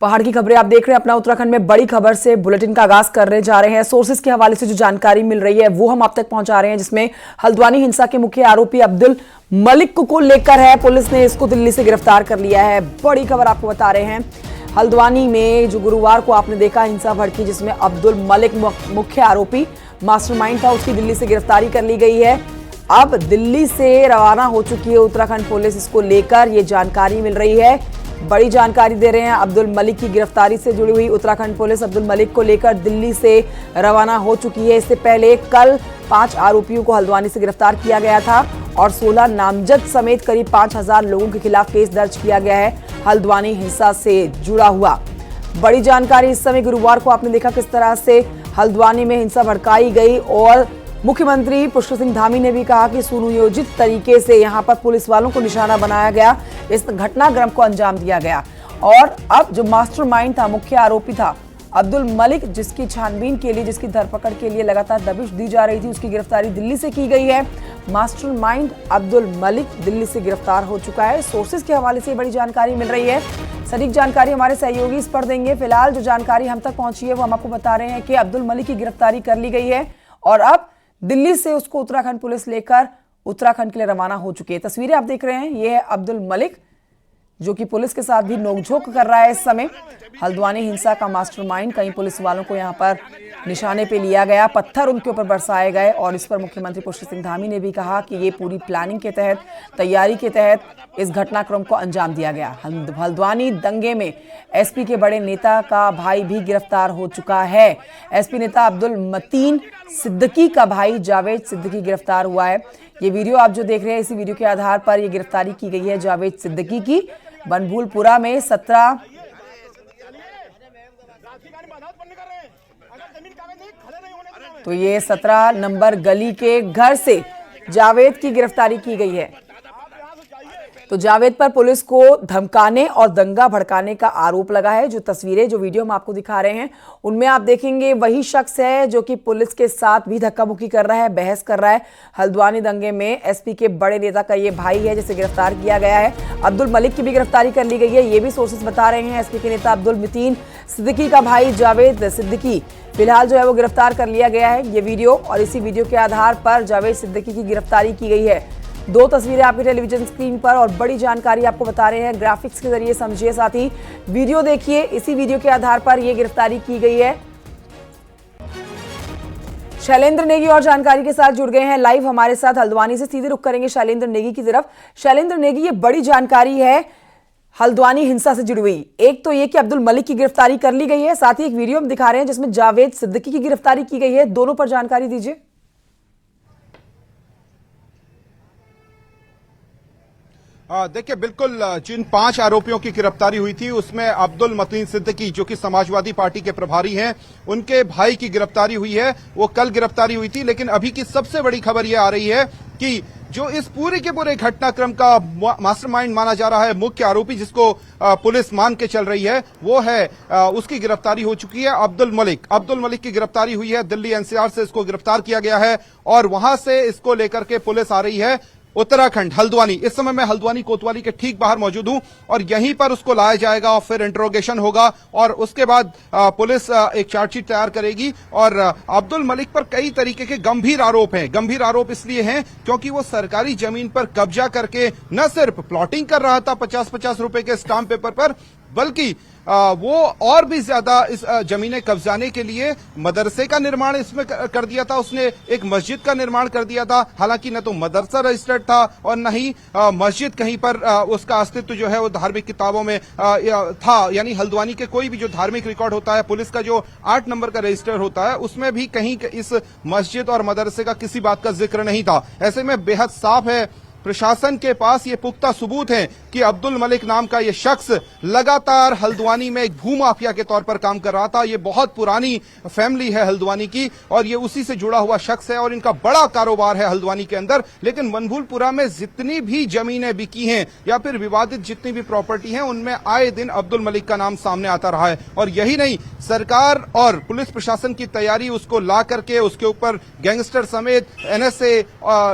पहाड़ की खबरें आप देख रहे हैं अपना उत्तराखंड में। बड़ी खबर से बुलेटिन का आगाज करने जा रहे हैं। सोर्सेज के हवाले से जो जानकारी मिल रही है वो हम आप तक पहुंचा रहे हैं, जिसमें हल्द्वानी हिंसा के मुख्य आरोपी अब्दुल मलिक को लेकर है। पुलिस ने इसको दिल्ली से गिरफ्तार कर लिया है। बड़ी खबर आपको बता रहे हैं। हल्द्वानी में जो गुरुवार को आपने देखा हिंसा भड़की, जिसमें अब्दुल मलिक मुख्य आरोपी मास्टरमाइंड था, उसकी दिल्ली से गिरफ्तारी कर ली गई है। अब दिल्ली से रवाना हो चुकी है उत्तराखंड पुलिस। इसको लेकर ये जानकारी मिल रही है। बड़ी जानकारी दे रहे हैं। अब्दुल मलिक की गिरफ्तारी से जुड़ी हुई उत्तराखंड पुलिस अब्दुल मलिक को लेकर दिल्ली से रवाना हो चुकी है। इससे पहले कल 5 आरोपियों को हल्द्वानी से गिरफ्तार किया गया था और 16 नामजद समेत करीब 5000 लोगों के खिलाफ केस दर्ज किया गया है हल्द्वानी हिंसा से जुड़ा हुआ। बड़ी जानकारी इस समय गुरुवार को आपने देखा किस तरह से हल्द्वानी में हिंसा भड़काई गई और मुख्यमंत्री पुष्कर सिंह धामी ने भी कहा कि सुनियोजित तरीके से यहां पर पुलिस वालों को निशाना बनाया गया, इस घटनाक्रम को अंजाम दिया गया। और अब जो मास्टरमाइंड था, मुख्य आरोपी था अब्दुल मलिक, जिसकी छानबीन के लिए, जिसकी धरपकड़ के लिए लगातार दबिश दी जा रही थी, उसकी गिरफ्तारी दिल्ली से की गई है। मास्टरमाइंड अब्दुल मलिक दिल्ली से गिरफ्तार हो चुका है। सोर्सेज के हवाले से बड़ी जानकारी मिल रही है। सटीक जानकारी हमारे सहयोगी इस पर देंगे। फिलहाल जो जानकारी हम तक पहुंची है वो हम आपको बता रहे हैं कि अब्दुल मलिक की गिरफ्तारी कर ली गई है और अब दिल्ली से उसको उत्तराखंड पुलिस लेकर उत्तराखंड के लिए रवाना हो चुकी है। तस्वीरें आप देख रहे हैं, ये है अब्दुल मलिक जो कि पुलिस के साथ भी नोकझोंक कर रहा है इस समय। हल्द्वानी हिंसा का मास्टरमाइंड, कई पुलिस वालों को यहां पर निशाने पे लिया गया, पत्थर उनके ऊपर बरसाए गए और इस पर मुख्यमंत्री पुष्कर सिंह धामी ने भी कहा कि ये पूरी प्लानिंग के तहत, तैयारी के तहत इस घटनाक्रम को अंजाम दिया गया। हल्द्वानी दंगे में एसपी के बड़े नेता का भाई भी गिरफ्तार हो चुका है। एसपी नेता अब्दुल मतीन सिद्दीकी का भाई जावेद सिद्दीकी गिरफ्तार हुआ है। ये वीडियो आप जो देख रहे हैं, इसी वीडियो के आधार पर ये गिरफ्तारी की गई है जावेद सिद्दीकी की। बनभूलपुरा में 17 तो ये 17 नंबर गली के घर से जावेद की गिरफ्तारी की गई है। तो जावेद पर पुलिस को धमकाने और दंगा भड़काने का आरोप लगा है। जो तस्वीरें, जो वीडियो हम आपको दिखा रहे हैं, उनमें आप देखेंगे वही शख्स है जो कि पुलिस के साथ भी धक्का मुक्की कर रहा है, बहस कर रहा है। हल्द्वानी दंगे में एसपी के बड़े नेता का ये भाई है जिसे गिरफ्तार किया गया है। अब्दुल मलिक की भी गिरफ्तारी कर ली गई है, ये भी सोर्सेस बता रहे हैं। एसपी के नेता अब्दुल मतीन सिद्दीकी का भाई जावेद सिद्दीकी फिलहाल जो है वो गिरफ्तार कर लिया गया है। ये वीडियो और इसी वीडियो के आधार पर जावेद सिद्दीकी की गिरफ्तारी की गई है। 2 तस्वीरें आपके टेलीविजन स्क्रीन पर और बड़ी जानकारी आपको बता रहे हैं। ग्राफिक्स के जरिए समझिए, साथ ही वीडियो देखिए। इसी वीडियो के आधार पर यह गिरफ्तारी की गई है। शैलेंद्र नेगी और जानकारी के साथ जुड़ गए हैं लाइव हमारे साथ। हल्द्वानी से सीधे रुख करेंगे शैलेंद्र नेगी की तरफ। शैलेंद्र नेगी, ये बड़ी जानकारी है हल्द्वानी हिंसा से जुड़ी हुई। एक तो ये कि अब्दुल मलिक की गिरफ्तारी कर ली गई है, साथ ही एक वीडियो हम दिखा रहे हैं जिसमें जावेद सिद्दीकी की गिरफ्तारी की गई है। दोनों पर जानकारी दीजिए। देखिए, बिल्कुल जिन 5 आरोपियों की गिरफ्तारी हुई थी उसमें अब्दुल मतीन सिद्दीकी जो कि समाजवादी पार्टी के प्रभारी हैं, उनके भाई की गिरफ्तारी हुई है। वो कल गिरफ्तारी हुई थी, लेकिन अभी की सबसे बड़ी खबर यह आ रही है कि जो इस पूरे के पूरे घटनाक्रम का मास्टरमाइंड माना जा रहा है, मुख्य आरोपी जिसको पुलिस मान के चल रही है, वो है उसकी गिरफ्तारी हो चुकी है। अब्दुल मलिक की गिरफ्तारी हुई है। दिल्ली एनसीआर से इसको गिरफ्तार किया गया है और वहां से इसको लेकर के पुलिस आ रही है उत्तराखंड हल्द्वानी। इस समय मैं हल्द्वानी कोतवाली के ठीक बाहर मौजूद हूं और यहीं पर उसको लाया जाएगा और फिर इंटरोगेशन होगा और उसके बाद पुलिस एक चार्जशीट तैयार करेगी। और अब्दुल मलिक पर कई तरीके के गंभीर आरोप हैं। गंभीर आरोप इसलिए हैं क्योंकि वो सरकारी जमीन पर कब्जा करके न सिर्फ प्लॉटिंग कर रहा था 50-50 रुपए के स्टाम्प पेपर पर, बल्कि वो और भी ज्यादा इस जमीनें कब्जाने के लिए मदरसे का निर्माण इसमें कर दिया था। उसने एक मस्जिद का निर्माण कर दिया था। हालांकि न तो मदरसा रजिस्टर्ड था और न ही मस्जिद कहीं पर उसका अस्तित्व जो है वो धार्मिक किताबों में था। यानी हल्द्वानी के कोई भी जो धार्मिक रिकॉर्ड होता है, पुलिस का जो 8 नंबर का रजिस्टर होता है, उसमें भी कहीं इस मस्जिद और मदरसे का किसी बात का जिक्र नहीं था। ऐसे में बेहद साफ है, प्रशासन के पास ये पुख्ता सबूत हैं कि अब्दुल मलिक नाम का ये शख्स लगातार हल्द्वानी में एक भूमाफिया के तौर पर काम कर रहा था। ये बहुत पुरानी फैमिली है हल्द्वानी की और ये उसी से जुड़ा हुआ शख्स है और इनका बड़ा कारोबार है हल्द्वानी के अंदर। लेकिन बनभूलपुरा में जितनी भी जमीनें बिकी हैं या फिर विवादित जितनी भी प्रॉपर्टी हैं, उनमें आए दिन अब्दुल मलिक का नाम सामने आता रहा है। और यही नहीं, सरकार और पुलिस प्रशासन की तैयारी उसको ला करके उसके ऊपर गैंगस्टर समेत NSA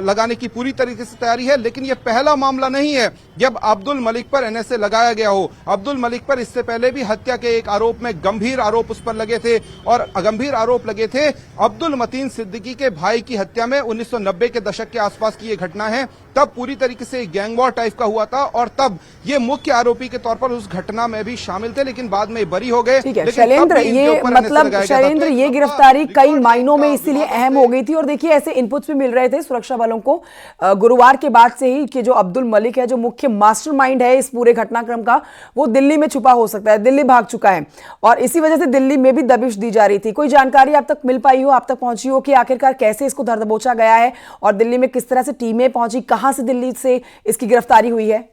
लगाने की पूरी तरीके से तैयारी है। लेकिन यह पहला मामला नहीं है जब अब्दुल मलिक पर एनएसए लगाया गया हो। अब्दुल मलिक पर इससे पहले भी हत्या के एक आरोप में गंभीर आरोप उस पर लगे थे और गंभीर आरोप लगे थे अब्दुल मतीन सिद्दीकी के भाई की हत्या में 1990 के दशक के आसपास की ये घटना है। तब पूरी तरीके से गैंग वॉर टाइप का हुआ था और तब ये मुख्य आरोपी के तौर पर उस घटना में भी शामिल थे, लेकिन बाद में बरी हो गए। ठीक है शैलेंद्र, ये मतलब शैलेंद्र ये गिरफ्तारी कई मायनों में इसीलिए अहम हो गई थी और देखिए ऐसे इनपुट्स भी मिल रहे थे सुरक्षा बलों को गुरुवार के बाद से ही कि जो अब्दुल मलिक है, जो मुख्य मास्टरमाइंड है इस पूरे घटनाक्रम का, वो दिल्ली में छुपा हो सकता है, दिल्ली भाग चुका है और इसी वजह से दिल्ली में भी दबिश दी जा रही थी। कोई जानकारी आप तक मिल पाई हो, आप तक पहुंची हो कि आखिरकार कैसे इसको धर दबोचा गया है और दिल्ली में किस तरह से टीमें पहुंची, कहां से दिल्ली से इसकी गिरफ्तारी हुई है?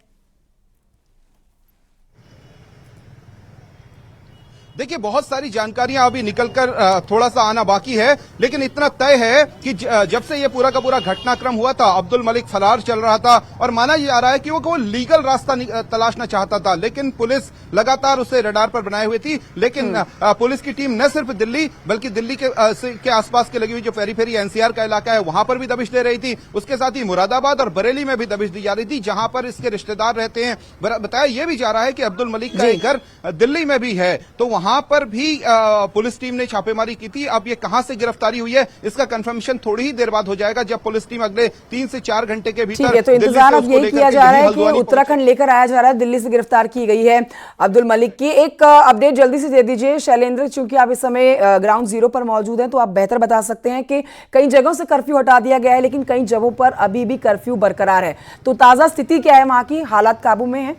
देखिए बहुत सारी जानकारियां अभी निकलकर थोड़ा सा आना बाकी है, लेकिन इतना तय है कि जब से ये पूरा का पूरा घटनाक्रम हुआ था अब्दुल मलिक फरार चल रहा था और माना जा रहा है कि वो लीगल रास्ता तलाशना चाहता था, लेकिन पुलिस लगातार उसे रडार पर बनाए हुए थी। लेकिन पुलिस की टीम न सिर्फ दिल्ली बल्कि दिल्ली के आसपास के लगी हुई जो पेरीफेरी एनसीआर का इलाका है वहां पर भी दबिश दे रही थी। उसके साथ ही मुरादाबाद और बरेली में भी दबिश दी जा रही थी जहां पर इसके रिश्तेदार रहते हैं। बताया यह भी जा रहा है कि अब्दुल मलिक का एक घर दिल्ली में भी है, तो वहां पर भी पुलिस टीम ने छापेमारी की थी। अब ये कहां से गिरफ्तारी हुई है इसका कंफर्मेशन थोड़ी ही देर बाद हो जाएगा जब पुलिस टीम अगले 3 से 4 घंटे के भीतर। ठीक है, तो इंतजार अब यही किया जा रहा है कि उत्तराखंड लेकर आया जा रहा है, दिल्ली से गिरफ्तार की गई है अब्दुल मलिक की। एक अपडेट जल्दी से दे दीजिए शैलेंद्र, चूंकि आप इस समय ग्राउंड जीरो पर मौजूद हैं तो आप बेहतर बता सकते हैं कि कई जगहों से कर्फ्यू हटा दिया गया है लेकिन कई जगहों पर अभी भी कर्फ्यू बरकरार है, तो ताजा स्थिति क्या है, वहां की हालात काबू में है?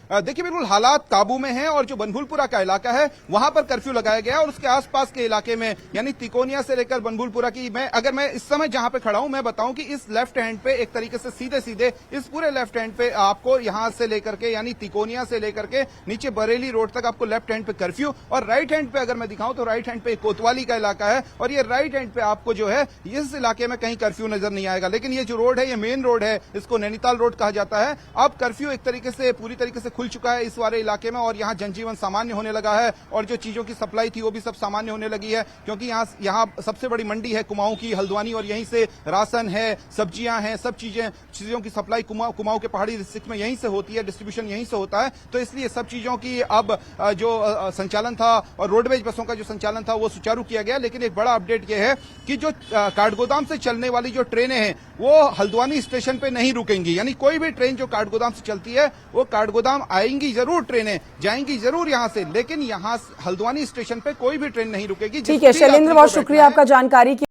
देखिए बिल्कुल हालात काबू में हैं और जो बनभूलपुरा का इलाका है वहां पर कर्फ्यू लगाया गया और उसके आसपास के इलाके में यानी तिकोनिया से लेकर बनभूलपुरा की अगर मैं इस समय जहां पे खड़ा हूं मैं बताऊं कि इस लेफ्ट हैंड पे एक तरीके से सीधे सीधे इस पूरे लेफ्ट हैंड पे आपको यहां से लेकर के यानी तिकोनिया से लेकर के नीचे बरेली रोड तक आपको लेफ्ट हैंड पे कर्फ्यू और राइट हैंड पे अगर मैं दिखाऊं तो राइट हैंड पे कोतवाली का इलाका है और ये राइट हैंड पे आपको जो है इस इलाके में कहीं कर्फ्यू नजर नहीं आएगा। लेकिन ये जो रोड है ये मेन रोड है, इसको नैनीताल रोड कहा जाता है। अब कर्फ्यू एक तरीके से पूरी तरीके से खुल चुका है इस वाले इलाके में और यहाँ जनजीवन सामान्य होने लगा है और जो चीजों की सप्लाई थी वो भी सब सामान्य होने लगी है, क्योंकि यहाँ सबसे बड़ी मंडी है कुमाऊं की, हल्द्वानी, और यहीं से राशन है, सब्जियां हैं, सब चीजों की सप्लाई कुमाऊं के पहाड़ी डिस्ट्रिक्ट में यहीं से होती है, डिस्ट्रीब्यूशन यहीं से होता है। तो इसलिए सब चीजों की अब जो संचालन था और रोडवेज बसों का जो संचालन था वो सुचारू किया गया। लेकिन एक बड़ा अपडेट यह है कि जो काठगोदाम से चलने वाली जो ट्रेनें हैं वो हल्द्वानी स्टेशन पे नहीं रुकेंगी, यानी कोई भी ट्रेन जो काठगोदाम से चलती है वो काठगोदाम आएंगी जरूर, ट्रेनें जाएंगी जरूर यहां से, लेकिन यहां हल्द्वानी स्टेशन पे कोई भी ट्रेन नहीं रुकेगी। ठीक है शैलेंद्र, बहुत शुक्रिया आपका जानकारी की।